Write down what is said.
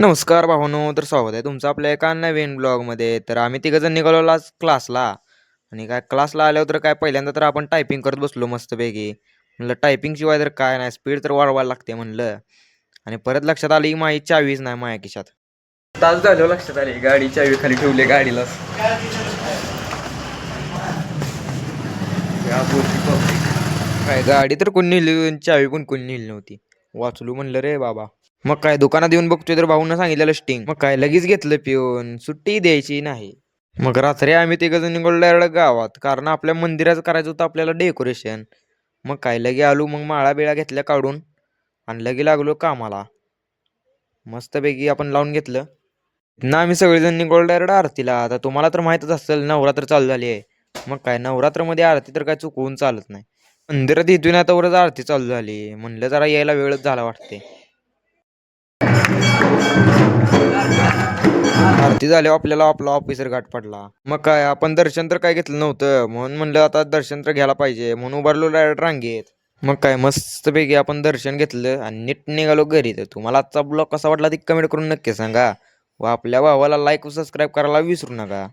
नमस्कार भावांनो, तर स्वागत आहे तुमचं आपल्या एका नवीन ब्लॉगमध्ये. तर आम्ही तिघंजण निघालो आज क्लासला. आणि काय क्लासला आल्यावर तर काय पहिल्यांदा तर आपण टायपिंग करत बसलो मस्तपैकी. म्हणलं टायपिंग शिवाय तर काय नाही, स्पीड तर वाढवायला लागते म्हणलं. आणि परत लक्षात आलं की माझी चावीच नाही माझ्या खिशात. तास झालं लक्षात आले, गाडी चावी खाली ठेवली गाडीला. काय गाडी तर कोणी नेली, चावी पण कोणी नेली नव्हती. वाचलू म्हणलं रे बाबा. मग काय दुकानात येऊन बघतोय तर भाऊनं सांगितलेलं स्टिंग. मग काय लगेच घेतलं पिऊन, सुट्टी द्यायची नाही. मग रात्री आम्ही तिघं निघालो डायरेक्ट गावात, कारण आपल्या मंदिराचं करायचं होतं आपल्याला डेकोरेशन. मग काय लगे आलो, मग माळा बिळा घेतल्या काढून आणि लगे लागलो कामाला. मस्तपैकी आपण लावून घेतलं ना. आम्ही सगळेजण निघालो डायरेक्ट आरतीला. आता तुम्हाला तर माहीतच असेल, नवरात्र चालू झाली आहे. मग काय नवरात्रमध्ये आरती तर काय चुकवून चालत नाही. मंदिरात इथून आता वरच आरती चालू झाली, म्हणलं जरा यायला वेळच झाला वाटते. आरती झाल्यावर आपल्याला आपला ऑफिसर गाठ पडला. मग काय आपण दर्शन तर काय घेतलं नव्हतं, म्हणून म्हणलं आता दर्शन तर घ्यायला पाहिजे, म्हणून उभारलो डायरेक्ट रांगेत. मग काय मस्तपैकी आपण दर्शन घेतलं आणि नीट निघालो घरी. तर तुम्हाला आजचा ब्लॉग कसा वाटला ते कमेंट करून नक्की सांगा. व आपल्या भावाला लाईक व सबस्क्राईब करायला विसरू नका.